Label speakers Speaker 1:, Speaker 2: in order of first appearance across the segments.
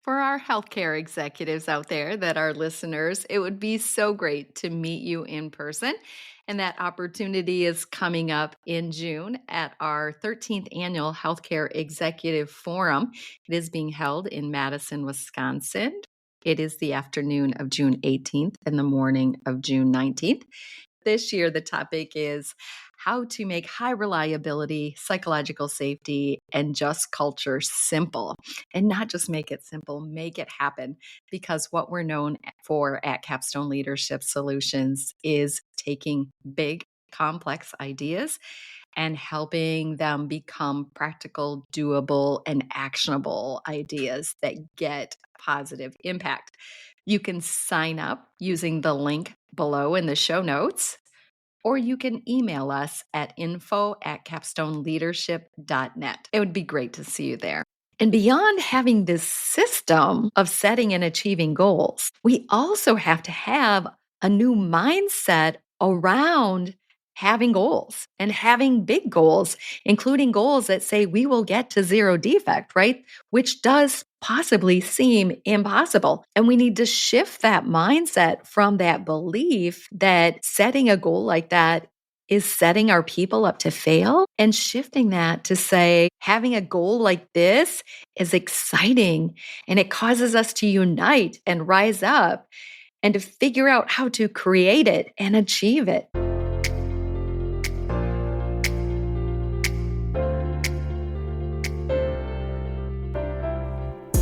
Speaker 1: For our healthcare executives out there that are listeners, it would be so great to meet you in person. And that opportunity is coming up in June at our 13th annual Healthcare Executive Forum. It is being held in Madison, Wisconsin. It is the afternoon of June 18th and the morning of June 19th. This year, the topic is how to make high reliability, psychological safety, and just culture simple. And not just make it simple, make it happen. Because what we're known for at Capstone Leadership Solutions is taking big, complex ideas and helping them become practical, doable, and actionable ideas that get positive impact. You can sign up using the link below in the show notes, or you can email us at info@capstoneleadership.net. It would be great to see you there. And beyond having this system of setting and achieving goals, we also have to have a new mindset around having goals and having big goals, including goals that say we will get to zero defect, right? Which does possibly seem impossible. And we need to shift that mindset from that belief that setting a goal like that is setting our people up to fail, and shifting that to say having a goal like this is exciting and it causes us to unite and rise up and to figure out how to create it and achieve it.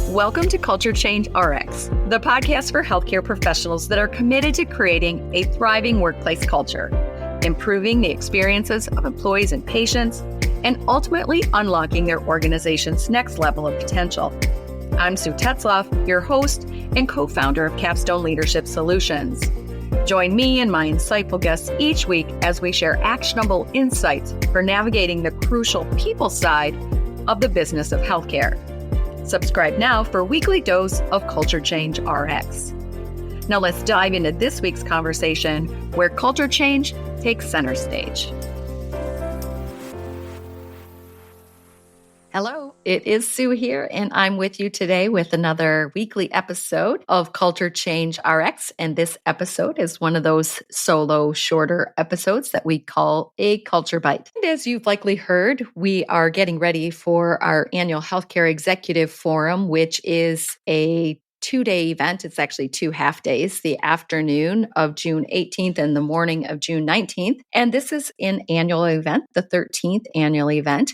Speaker 1: Welcome to Culture Change RX, the podcast for healthcare professionals that are committed to creating a thriving workplace culture, improving the experiences of employees and patients, and ultimately unlocking their organization's next level of potential. I'm Sue Tetzloff, your host and co-founder of Capstone Leadership Solutions. Join me and my insightful guests each week as we share actionable insights for navigating the crucial people side of the business of healthcare. Subscribe now for a weekly dose of Culture Change RX. Now let's dive into this week's conversation where culture change takes center stage. Hello, it is Sue here, and I'm with you today with another weekly episode of Culture Change RX. And this episode is one of those solo, shorter episodes that we call a Culture Bite. And as you've likely heard, we are getting ready for our annual Healthcare Executive Forum, which is a 2-day event. It's actually 2 half days, the afternoon of June 18th and the morning of June 19th. And this is an annual event, the 13th annual event,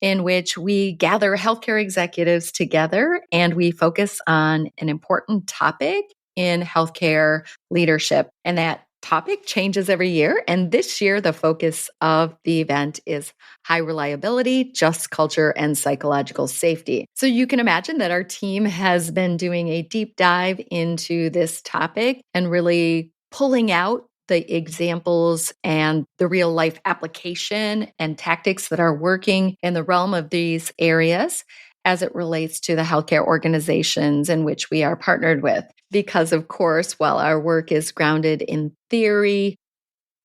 Speaker 1: in which we gather healthcare executives together and we focus on an important topic in healthcare leadership. And that topic changes every year. And this year, the focus of the event is high reliability, just culture, and psychological safety. So you can imagine that our team has been doing a deep dive into this topic and really pulling out the examples and the real life application and tactics that are working in the realm of these areas as it relates to the healthcare organizations in which we are partnered with. Because, of course, while our work is grounded in theory,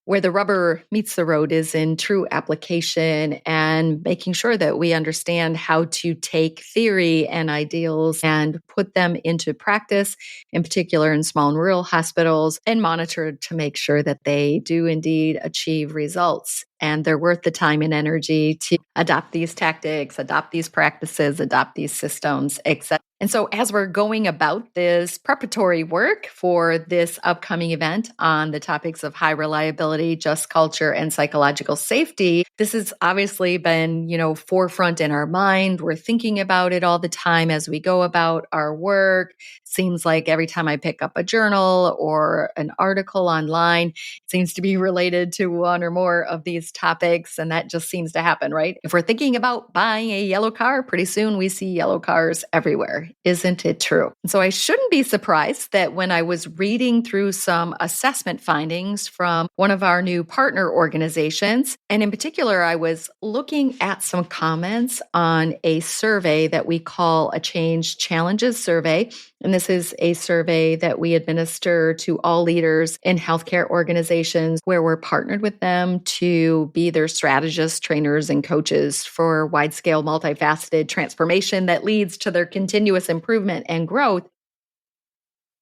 Speaker 1: where the rubber meets the road is in true application and making sure that we understand how to take theory and ideals and put them into practice, in particular in small and rural hospitals, and monitor to make sure that they do indeed achieve results. And they're worth the time and energy to adopt these tactics, adopt these practices, adopt these systems, etc. And so as we're going about this preparatory work for this upcoming event on the topics of high reliability, just culture, and psychological safety, this has obviously been, forefront in our mind. We're thinking about it all the time as we go about our work. Seems like every time I pick up a journal or an article online, it seems to be related to one or more of these topics. And that just seems to happen, right? If we're thinking about buying a yellow car, pretty soon we see yellow cars everywhere. Isn't it true? And so I shouldn't be surprised that when I was reading through some assessment findings from one of our new partner organizations, and in particular, I was looking at some comments on a survey that we call a Change Challenges survey. And this is a survey that we administer to all leaders in healthcare organizations where we're partnered with them to to be their strategists, trainers, and coaches for wide scale, multifaceted transformation that leads to their continuous improvement and growth.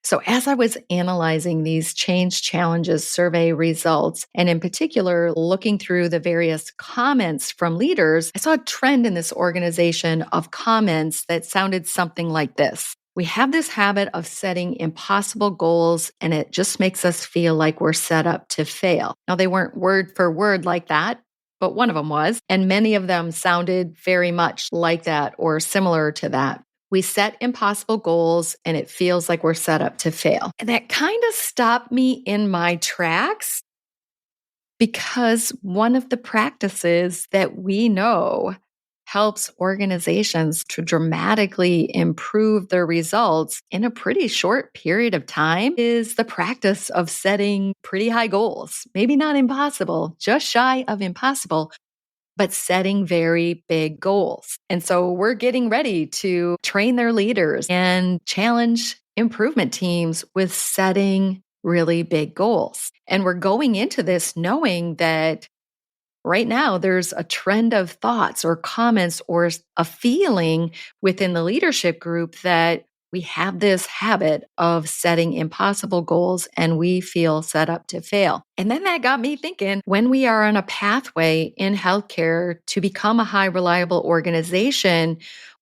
Speaker 1: So, as I was analyzing these change challenges survey results, and in particular, looking through the various comments from leaders, I saw a trend in this organization of comments that sounded something like this. We have this habit of setting impossible goals, and it just makes us feel like we're set up to fail. Now, they weren't word for word like that, but one of them was. And many of them sounded very much like that or similar to that. We set impossible goals and it feels like we're set up to fail. And that kind of stopped me in my tracks because one of the practices that we know helps organizations to dramatically improve their results in a pretty short period of time is the practice of setting pretty high goals. Maybe not impossible, just shy of impossible, but setting very big goals. And so we're getting ready to train their leaders and challenge improvement teams with setting really big goals. And we're going into this knowing that right now there's a trend of thoughts or comments or a feeling within the leadership group that we have this habit of setting impossible goals and we feel set up to fail. And then that got me thinking, when we are on a pathway in healthcare to become a high reliable organization,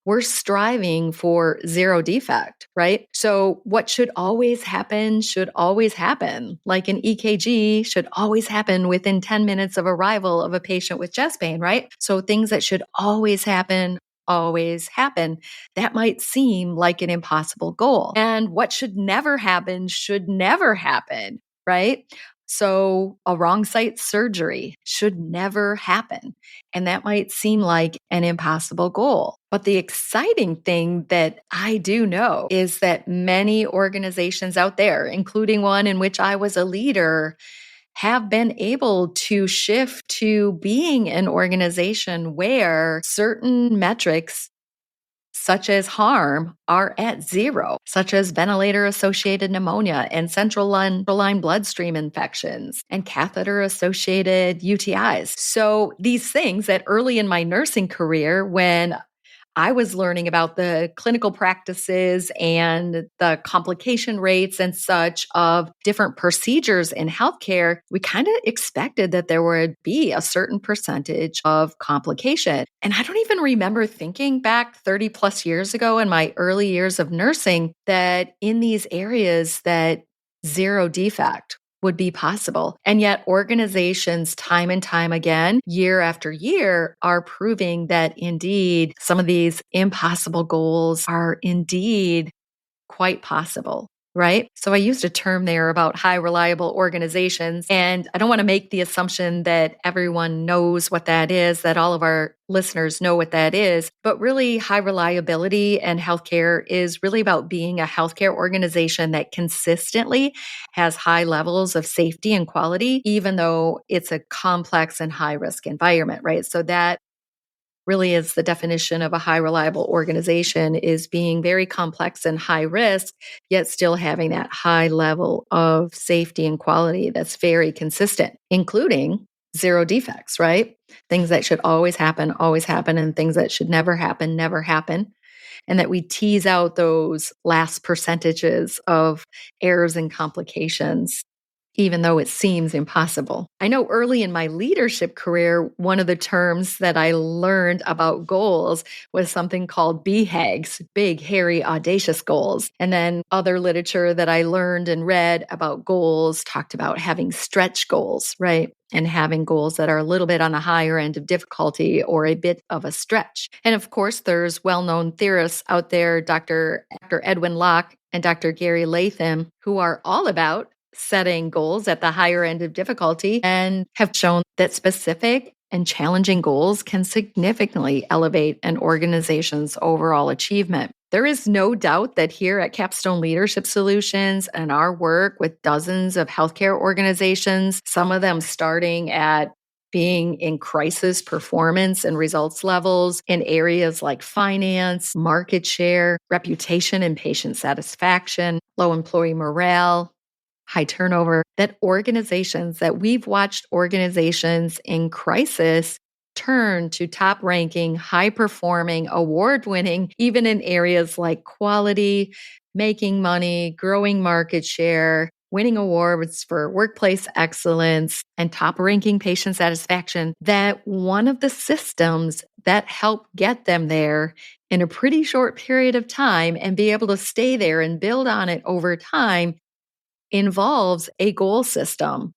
Speaker 1: we're striving for zero defect, right? So what should always happen should always happen. Like an EKG should always happen within 10 minutes of arrival of a patient with chest pain, right? So things that should always happen always happen. That might seem like an impossible goal. And what should never happen, right? So a wrong site surgery should never happen. And that might seem like an impossible goal. But the exciting thing that I do know is that many organizations out there, including one in which I was a leader, have been able to shift to being an organization where certain metrics such as harm are at zero, such as ventilator-associated pneumonia and central line bloodstream infections and catheter-associated UTIs. So these things that early in my nursing career, when I was learning about the clinical practices and the complication rates and such of different procedures in healthcare, we kind of expected that there would be a certain percentage of complication. And I don't even remember thinking back 30 plus years ago in my early years of nursing that in these areas that zero defect would be possible. And yet organizations time and time again, year after year, are proving that indeed some of these impossible goals are indeed quite possible. Right? So I used a term there about high reliable organizations. And I don't want to make the assumption that everyone knows what that is, that all of our listeners know what that is. But really, high reliability and healthcare is really about being a healthcare organization that consistently has high levels of safety and quality, even though it's a complex and high risk environment, right? So that really is the definition of a high reliable organization, is being very complex and high risk, yet still having that high level of safety and quality that's very consistent, including zero defects, right? Things that should always happen, and things that should never happen, never happen. And that we tease out those last percentages of errors and complications even though it seems impossible. I know early in my leadership career, one of the terms that I learned about goals was something called BHAGs, big, hairy, audacious goals. And then other literature that I learned and read about goals talked about having stretch goals, right? And having goals that are a little bit on the higher end of difficulty or a bit of a stretch. And of course, there's well-known theorists out there, Dr. Edwin Locke and Dr. Gary Latham, who are all about setting goals at the higher end of difficulty and have shown that specific and challenging goals can significantly elevate an organization's overall achievement. There is no doubt that here at Capstone Leadership Solutions and our work with dozens of healthcare organizations, some of them starting at being in crisis performance and results levels in areas like finance, market share, reputation and patient satisfaction, low employee morale, high turnover, that we've watched organizations in crisis turn to top ranking, high performing, award winning, even in areas like quality, making money, growing market share, winning awards for workplace excellence, and top ranking patient satisfaction, that one of the systems that helped get them there in a pretty short period of time and be able to stay there and build on it over time involves a goal system.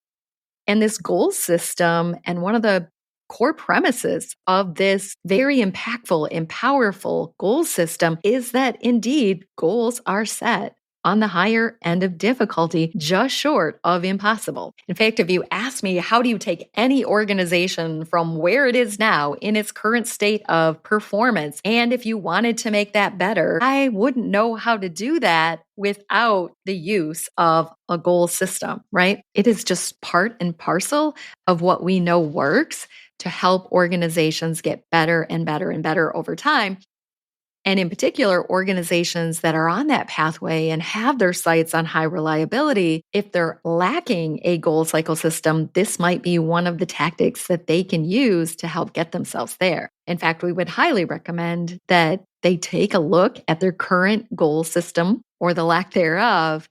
Speaker 1: And this goal system, and one of the core premises of this very impactful and powerful goal system, is that indeed goals are set on the higher end of difficulty, just short of impossible. In fact, if you ask me, how do you take any organization from where it is now in its current state of performance, and if you wanted to make that better, I wouldn't know how to do that without the use of a goal system, right? It is just part and parcel of what we know works to help organizations get better and better and better over time. And in particular, organizations that are on that pathway and have their sights on high reliability, if they're lacking a goal cycle system, this might be one of the tactics that they can use to help get themselves there. In fact, we would highly recommend that they take a look at their current goal system or the lack thereof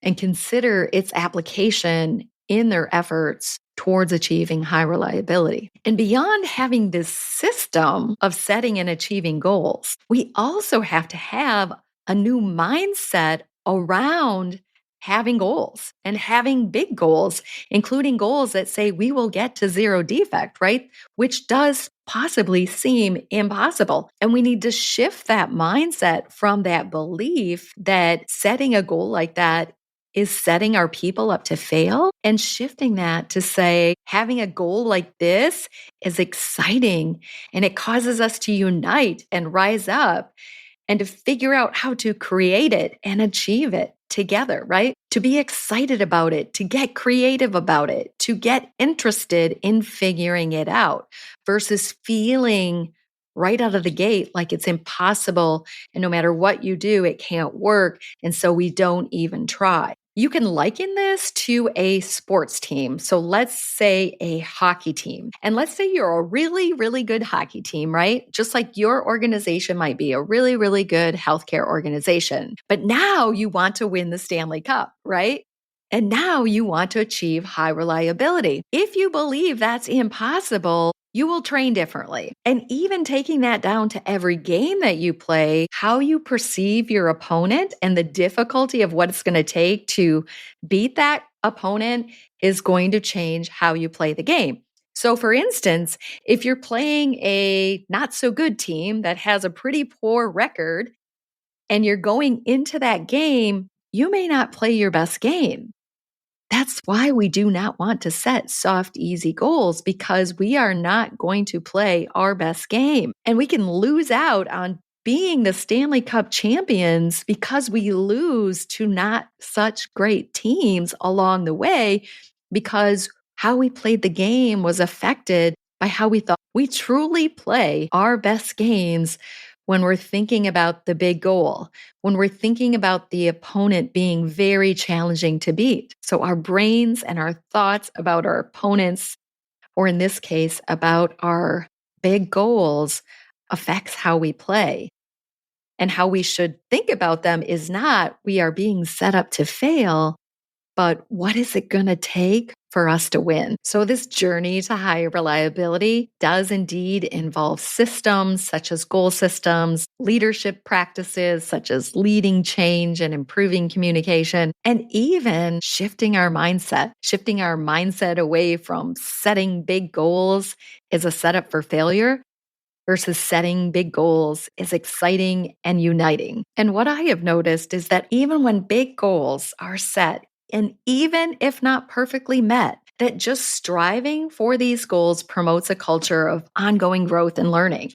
Speaker 1: and consider its application in their efforts towards achieving high reliability. And beyond having this system of setting and achieving goals, we also have to have a new mindset around having goals and having big goals, including goals that say we will get to zero defect, right? Which does possibly seem impossible. And we need to shift that mindset from that belief that setting a goal like that is setting our people up to fail, and shifting that to say, having a goal like this is exciting and it causes us to unite and rise up and to figure out how to create it and achieve it together, right? To be excited about it, to get creative about it, to get interested in figuring it out versus feeling right out of the gate like it's impossible and no matter what you do, it can't work. And so we don't even try. You can liken this to a sports team. So let's say a hockey team. And let's say you're a really, really good hockey team, right? Just like your organization might be a really, really good healthcare organization. But now you want to win the Stanley Cup, right? And now you want to achieve high reliability. If you believe that's impossible, you will train differently. And even taking that down to every game that you play, how you perceive your opponent and the difficulty of what it's going to take to beat that opponent is going to change how you play the game. So, for instance, if you're playing a not so good team that has a pretty poor record and you're going into that game, you may not play your best game. That's why we do not want to set soft, easy goals, because we are not going to play our best game. And we can lose out on being the Stanley Cup champions because we lose to not such great teams along the way, because how we played the game was affected by how we thought. We truly play our best games when we're thinking about the big goal, when we're thinking about the opponent being very challenging to beat. So our brains and our thoughts about our opponents, or in this case, about our big goals, affects how we play. And how we should think about them is not we are being set up to fail, but what is it going to take for us to win? So this journey to higher reliability does indeed involve systems such as goal systems, leadership practices such as leading change and improving communication, and even shifting our mindset away from setting big goals as a setup for failure versus setting big goals is exciting and uniting. And what I have noticed is that even when big goals are set, and even if not perfectly met, that just striving for these goals promotes a culture of ongoing growth and learning.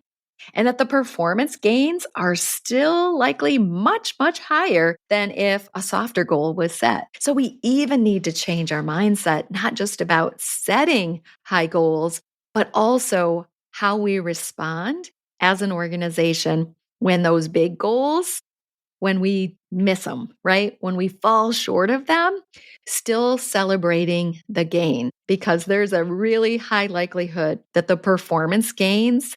Speaker 1: And that the performance gains are still likely much, much higher than if a softer goal was set. So we even need to change our mindset, not just about setting high goals, but also how we respond as an organization when those big goals when we miss them, right? When we fall short of them, still celebrating the gain because there's a really high likelihood that the performance gains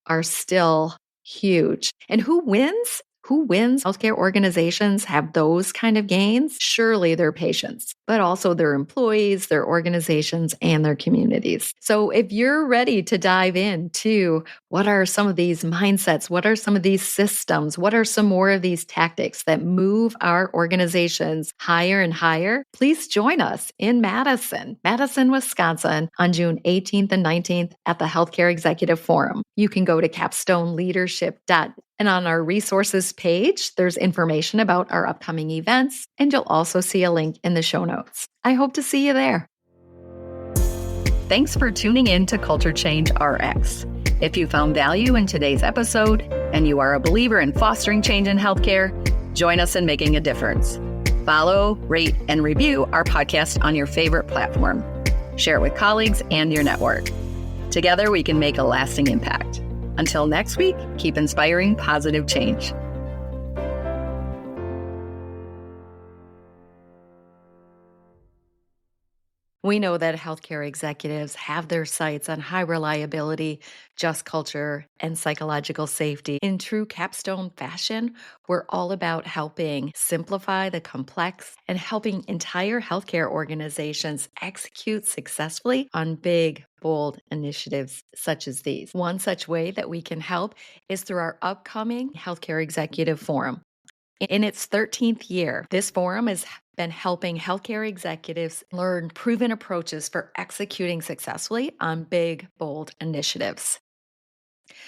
Speaker 1: are still huge. And who wins? Who wins? Healthcare organizations have those kind of gains. Surely their patients, but also their employees, their organizations, and their communities. So if you're ready to dive into what are some of these mindsets, what are some of these systems, what are some more of these tactics that move our organizations higher and higher, please join us in Madison, Wisconsin on June 18th and 19th at the Healthcare Executive Forum. You can go to capstoneleadership.com. And on our resources page, there's information about our upcoming events, and you'll also see a link in the show notes. I hope to see you there. Thanks for tuning in to Culture Change RX. If you found value in today's episode and you are a believer in fostering change in healthcare, join us in making a difference. Follow, rate, and review our podcast on your favorite platform. Share it with colleagues and your network. Together, we can make a lasting impact. Until next week, keep inspiring positive change. We know that healthcare executives have their sights on high reliability, just culture, and psychological safety. In true capstone fashion, we're all about helping simplify the complex and helping entire healthcare organizations execute successfully on big, bold initiatives such as these. One such way that we can help is through our upcoming Healthcare Executive Forum. In its 13th year, this forum has been helping healthcare executives learn proven approaches for executing successfully on big, bold initiatives.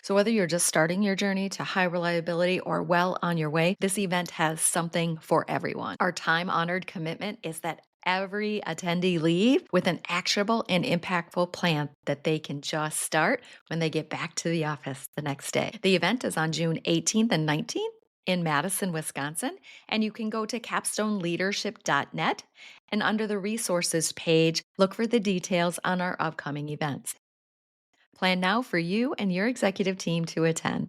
Speaker 1: So, whether you're just starting your journey to high reliability or well on your way, this event has something for everyone. Our time honored commitment is that every attendee leave with an actionable and impactful plan that they can just start when they get back to the office the next day. The event is on June 18th and 19th. In Madison, Wisconsin, and you can go to capstoneleadership.net and under the resources page, look for the details on our upcoming events. Plan now for you and your executive team to attend.